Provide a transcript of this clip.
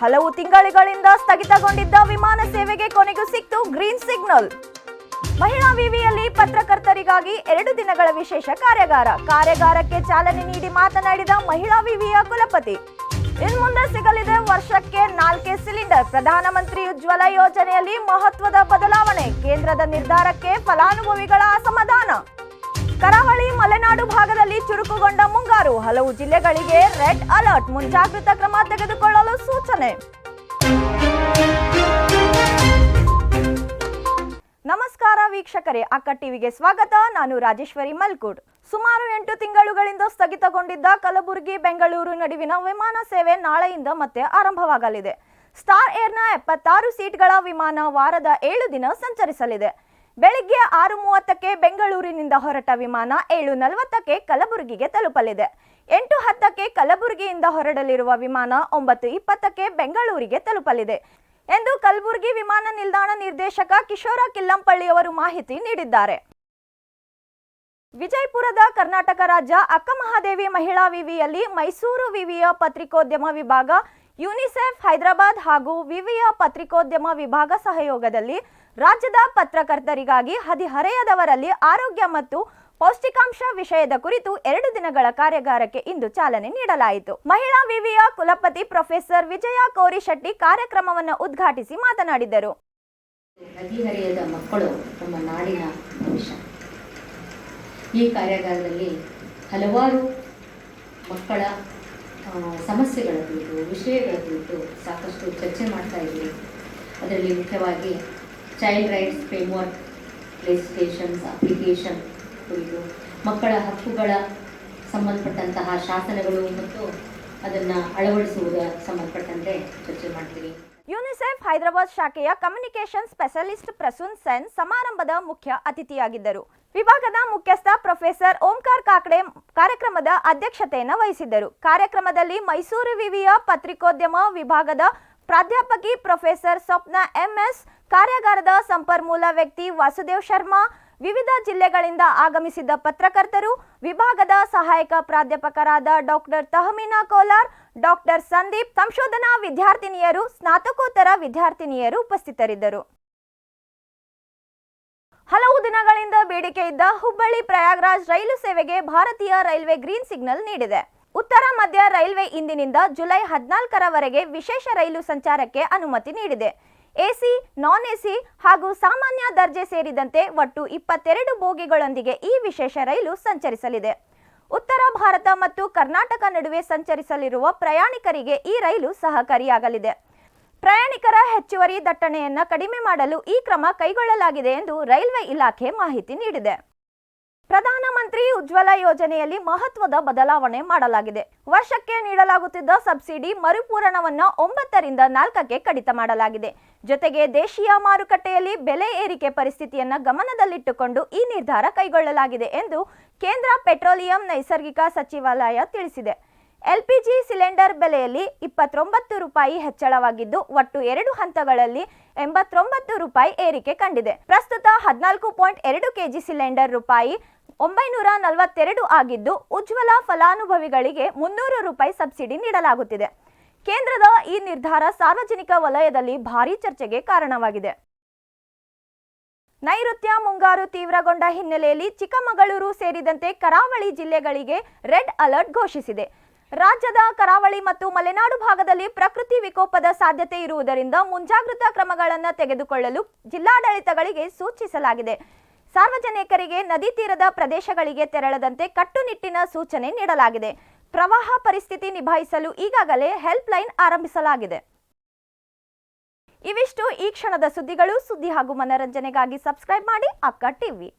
ಹಲವು ತಿಂಗಳುಗಳಿಂದ ಸ್ಥಗಿತಗೊಂಡಿದ್ದ ವಿಮಾನ ಸೇವೆಗೆ ಕೊನೆಗೂ ಸಿಕ್ತು ಗ್ರೀನ್ ಸಿಗ್ನಲ್. ಮಹಿಳಾ ವಿವಿಯಲ್ಲಿ ಪತ್ರಕರ್ತರಿಗಾಗಿ 2 ದಿನಗಳ ವಿಶೇಷ ಕಾರ್ಯಾಗಾರಕ್ಕೆ ಚಾಲನೆ ನೀಡಿ ಮಾತನಾಡಿದ ಮಹಿಳಾ ವಿವಿಯ ಕುಲಪತಿ, ಇನ್ನು ಮುಂದೆ ಸಿಗಲಿದೆ ವರ್ಷಕ್ಕೆ 4 ಸಿಲಿಂಡರ್. ಪ್ರಧಾನಮಂತ್ರಿ ಉಜ್ವಲ ಯೋಜನೆಯಲ್ಲಿ ಮಹತ್ವದ ಬದಲಾವಣೆ. ಕೇಂದ್ರದ ನಿರ್ಧಾರಕ್ಕೆ ಫಲಾನುಭವಿಗಳ ಅಸಮಾಧಾನ. ಕರಾವಳಿ ಮಲೆನಾಡು ಭಾಗದಲ್ಲಿ ಚುರುಕುಗೊಂಡ ಮುಂಗಾರು. ಹಲವು ಜಿಲ್ಲೆಗಳಿಗೆ ರೆಡ್ ಅಲರ್ಟ್. ಮುಂಜಾಗ್ರತಾ ಕ್ರಮ ತೆಗೆದುಕೊಳ್ಳಲು ಸೂಚನೆ. ನಮಸ್ಕಾರ ವೀಕ್ಷಕರೇ, ಅಕ್ಕ ಟಿವಿಗೆ ಸ್ವಾಗತ. ನಾನು ರಾಜೇಶ್ವರಿ ಮಲ್ಕೂಡ್. ಸುಮಾರು 8 ತಿಂಗಳುಗಳಿಂದ ಸ್ಥಗಿತಗೊಂಡಿದ್ದ ಕಲಬುರಗಿ ಬೆಂಗಳೂರು ನಡುವಿನ ವಿಮಾನ ಸೇವೆ ನಾಳೆಯಿಂದ ಮತ್ತೆ ಆರಂಭವಾಗಲಿದೆ. ಸ್ಟಾರ್ ಏರ್ನ 76 ಸೀಟ್ಗಳ ವಿಮಾನ ವಾರದ 7 ದಿನ ಸಂಚರಿಸಲಿದೆ. ಬೆಳಿಗ್ಗೆ 6:30ಕ್ಕೆ ಬೆಂಗಳೂರಿನಿಂದ ಹೊರಟ ವಿಮಾನ 7:40ಕ್ಕೆ ಕಲಬುರಗಿಗೆ ತಲುಪಲಿದೆ. 8:10ಕ್ಕೆ ಕಲಬುರಗಿಯಿಂದ ಹೊರಡಲಿರುವ ವಿಮಾನ 9:20ಕ್ಕೆ ಬೆಂಗಳೂರಿಗೆ ತಲುಪಲಿದೆ ಎಂದು ಕಲಬುರಗಿ ವಿಮಾನ ನಿಲ್ದಾಣ ನಿರ್ದೇಶಕ ಕಿಶೋರ ಕಿಲ್ಲಂಪಳ್ಳಿಯವರು ಮಾಹಿತಿ ನೀಡಿದ್ದಾರೆ. ವಿಜಯಪುರದ ಕರ್ನಾಟಕ ರಾಜ್ಯ ಅಕ್ಕಮಹಾದೇವಿ ಮಹಿಳಾ ವಿವಿಯಲ್ಲಿ ಮೈಸೂರು ವಿವಿಯ ಪತ್ರಿಕೋದ್ಯಮ ವಿಭಾಗ, ಯುನಿಸೆಫ್ ಹೈದರಾಬಾದ್ ಹಾಗೂ ವಿವಿಯ ಪತ್ರಿಕೋದ್ಯಮ ವಿಭಾಗ ಸಹಯೋಗದಲ್ಲಿ ರಾಜ್ಯದ ಪತ್ರಕರ್ತರಿಗಾಗಿ ಹದಿಹರೆಯದವರಲ್ಲಿ ಆರೋಗ್ಯ ಮತ್ತು ಪೌಷ್ಟಿಕಾಂಶ ವಿಷಯದ ಕುರಿತು 2 ದಿನಗಳ ಕಾರ್ಯಾಗಾರಕ್ಕೆ ಇಂದು ಚಾಲನೆ ನೀಡಲಾಯಿತು. ಮಹಿಳಾ ವಿವಿಯ ಕುಲಪತಿ ಪ್ರೊಫೆಸರ್ ವಿಜಯ ಕೋರಿಶೆಟ್ಟಿ ಕಾರ್ಯಕ್ರಮವನ್ನು ಉದ್ಘಾಟಿಸಿ ಮಾತನಾಡಿದರು. ಹದಿಹರೆಯದ ಮಕ್ಕಳು ನಮ್ಮ ನಾಡಿನ ಭವಿಷ್ಯ. ಈ ಕಾರ್ಯಾಗಾರದಲ್ಲಿ ಹಲವಾರು ಮಕ್ಕಳ ಸಮಸ್ಯೆಗಳ ಕುರಿತು, ವಿಷಯಗಳ ಕುರಿತು ಸಾಕಷ್ಟು ಚರ್ಚೆ ಮಾಡ್ತಾ ಇದ್ದೀವಿ. ಅದರಲ್ಲಿ ಮುಖ್ಯವಾಗಿ child rights framework, legislations, application ಕುರಿತು, ಮಕ್ಕಳ ಹಕ್ಕುಗಳ ಸಂಬಂಧಪಟ್ಟಂತಹ ಶಾಸನಗಳು ಮತ್ತು ಅದನ್ನು ಅಳವಡಿಸುವುದರ ಸಂಬಂಧಪಟ್ಟಂತೆ ಚರ್ಚೆ ಮಾಡ್ತೀವಿ. ಯುನಿಸೆಫ್ ಹೈದರಾಬಾದ್ ಶಾಖೆಯ ಕಮ್ಯುನಿಕೇಷನ್ ಸ್ಪೆಷಲಿಸ್ಟ್ ಪ್ರಸೂನ್ ಸೆನ್ ಸಮಾರಂಭದ ಮುಖ್ಯ ಅತಿಥಿಯಾಗಿದ್ದರು. ವಿಭಾಗದ ಮುಖ್ಯಸ್ಥ ಪ್ರೊಫೆಸರ್ ಓಂಕಾರ ಕಾಕಡೆ ಕಾರ್ಯಕ್ರಮದ ಅಧ್ಯಕ್ಷತೆಯನ್ನು ವಹಿಸಿದ್ದರು. ಕಾರ್ಯಕ್ರಮದಲ್ಲಿ ಮೈಸೂರು ವಿವಿಯ ಪತ್ರಿಕೋದ್ಯಮ ವಿಭಾಗದ ಪ್ರಾಧ್ಯಾಪಕಿ ಪ್ರೊಫೆಸರ್ ಸ್ವಪ್ನ ಎಂಎಸ್, ಕಾರ್ಯಾಗಾರದ ಸಂಪನ್ಮೂಲ ವ್ಯಕ್ತಿ ವಾಸುದೇವ್ ಶರ್ಮಾ, ವಿವಿಧ ಜಿಲ್ಲೆಗಳಿಂದ ಆಗಮಿಸಿದ್ದ ಪತ್ರಕರ್ತರು, ವಿಭಾಗದ ಸಹಾಯಕ ಪ್ರಾಧ್ಯಾಪಕರಾದ ಡಾಕ್ಟರ್ ತಹಮೀನಾ ಕೋಲಾರ್, ಡಾಕ್ಟರ್ ಸಂದೀಪ್, ಸಂಶೋಧನಾ ವಿದ್ಯಾರ್ಥಿನಿಯರು, ಸ್ನಾತಕೋತ್ತರ ವಿದ್ಯಾರ್ಥಿನಿಯರು ಉಪಸ್ಥಿತರಿದ್ದರು. ಹಲವು ದಿನಗಳಿಂದ ಬೇಡಿಕೆ ಇದ್ದ ಹುಬ್ಬಳ್ಳಿ ಪ್ರಯಾಗ್ರಾಜ್ ರೈಲು ಸೇವೆಗೆ ಭಾರತೀಯ ರೈಲ್ವೆ ಗ್ರೀನ್ ಸಿಗ್ನಲ್ ನೀಡಿದೆ. ಉತ್ತರ ಮಧ್ಯ ರೈಲ್ವೆ ಇಂದಿನಿಂದ ಜುಲೈ 14ರವರೆಗೆ ವಿಶೇಷ ರೈಲು ಸಂಚಾರಕ್ಕೆ ಅನುಮತಿ ನೀಡಿದೆ. ಎಸಿ, ನಾನ್ ಎಸಿ ಹಾಗೂ ಸಾಮಾನ್ಯ ದರ್ಜೆ ಸೇರಿದಂತೆ ಒಟ್ಟು 22 ಬೋಗಿಗಳೊಂದಿಗೆ ಈ ವಿಶೇಷ ರೈಲು ಸಂಚರಿಸಲಿದೆ. ಉತ್ತರ ಭಾರತ ಮತ್ತು ಕರ್ನಾಟಕ ನಡುವೆ ಸಂಚರಿಸಲಿರುವ ಪ್ರಯಾಣಿಕರಿಗೆ ಈ ರೈಲು ಸಹಕಾರಿಯಾಗಲಿದೆ. ಪ್ರಯಾಣಿಕರ ಹೆಚ್ಚುವರಿ ದಟ್ಟಣೆಯನ್ನು ಕಡಿಮೆ ಮಾಡಲು ಈ ಕ್ರಮ ಕೈಗೊಳ್ಳಲಾಗಿದೆ ಎಂದು ರೈಲ್ವೆ ಇಲಾಖೆ ಮಾಹಿತಿ ನೀಡಿದೆ. ಪ್ರಧಾನಮಂತ್ರಿ ಉಜ್ವಲ ಯೋಜನೆಯಲ್ಲಿ ಮಹತ್ವದ ಬದಲಾವಣೆ ಮಾಡಲಾಗಿದೆ. ವರ್ಷಕ್ಕೆ ನೀಡಲಾಗುತ್ತಿದ್ದ ಸಬ್ಸಿಡಿ ಮರುಪೂರಣವನ್ನು 9ರಿಂದ 4ಕ್ಕೆ ಕಡಿತ ಮಾಡಲಾಗಿದೆ. ಜೊತೆಗೆ ದೇಶೀಯ ಮಾರುಕಟ್ಟೆಯಲ್ಲಿ ಬೆಲೆ ಏರಿಕೆ ಪರಿಸ್ಥಿತಿಯನ್ನು ಗಮನದಲ್ಲಿಟ್ಟುಕೊಂಡು ಈ ನಿರ್ಧಾರ ಕೈಗೊಳ್ಳಲಾಗಿದೆ ಎಂದು ಕೇಂದ್ರ ಪೆಟ್ರೋಲಿಯಂ ನೈಸರ್ಗಿಕ ಸಚಿವಾಲಯ ತಿಳಿಸಿದೆ. ಎಲ್ಪಿಜಿ ಸಿಲಿಂಡರ್ ಬೆಲೆಯಲ್ಲಿ 29 ರೂಪಾಯಿ ಹೆಚ್ಚಳವಾಗಿದ್ದು, ಒಟ್ಟು 2 ಹಂತಗಳಲ್ಲಿ 89 ರೂಪಾಯಿ ಏರಿಕೆ ಕಂಡಿದೆ. ಪ್ರಸ್ತುತ 14.2 ಕೆಜಿ ಸಿಲಿಂಡರ್ ರೂಪಾಯಿ 942 ಆಗಿದ್ದು, ಉಜ್ವಲ ಫಲಾನುಭವಿಗಳಿಗೆ 300 ರೂಪಾಯಿ ಸಬ್ಸಿಡಿ ನೀಡಲಾಗುತ್ತಿದೆ. ಕೇಂದ್ರದ ಈ ನಿರ್ಧಾರ ಸಾರ್ವಜನಿಕ ವಲಯದಲ್ಲಿ ಭಾರೀ ಚರ್ಚೆಗೆ ಕಾರಣವಾಗಿದೆ. ನೈಋತ್ಯ ಮುಂಗಾರು ತೀವ್ರಗೊಂಡ ಹಿನ್ನೆಲೆಯಲ್ಲಿ ಚಿಕ್ಕಮಗಳೂರು ಸೇರಿದಂತೆ ಕರಾವಳಿ ಜಿಲ್ಲೆಗಳಿಗೆ ರೆಡ್ ಅಲರ್ಟ್ ಘೋಷಿಸಿದೆ. ರಾಜ್ಯದ ಕರಾವಳಿ ಮತ್ತು ಮಲೆನಾಡು ಭಾಗದಲ್ಲಿ ಪ್ರಕೃತಿ ವಿಕೋಪದ ಸಾಧ್ಯತೆ ಇರುವುದರಿಂದ ಮುಂಜಾಗ್ರತಾ ಕ್ರಮಗಳನ್ನು ತೆಗೆದುಕೊಳ್ಳಲು ಜಿಲ್ಲಾಡಳಿತಗಳಿಗೆ ಸೂಚಿಸಲಾಗಿದೆ. ಸಾರ್ವಜನಿಕರಿಗೆ ನದಿ ತೀರದ ಪ್ರದೇಶಗಳಿಗೆ ತೆರಳದಂತೆ ಕಟ್ಟುನಿಟ್ಟಿನ ಸೂಚನೆ ನೀಡಲಾಗಿದೆ. ಪ್ರವಾಹ ಪರಿಸ್ಥಿತಿ ನಿಭಾಯಿಸಲು ಈಗಾಗಲೇ ಹೆಲ್ಪ್ ಲೈನ್ ಆರಂಭಿಸಲಾಗಿದೆ. ಇವಿಷ್ಟು ಈ ಕ್ಷಣದ ಸುದ್ದಿಗಳು. ಸುದ್ದಿ ಹಾಗೂ ಮನರಂಜನೆಗಾಗಿ ಸಬ್ಸ್ಕ್ರೈಬ್ ಮಾಡಿ ಅಕ್ಕ ಟಿವಿ.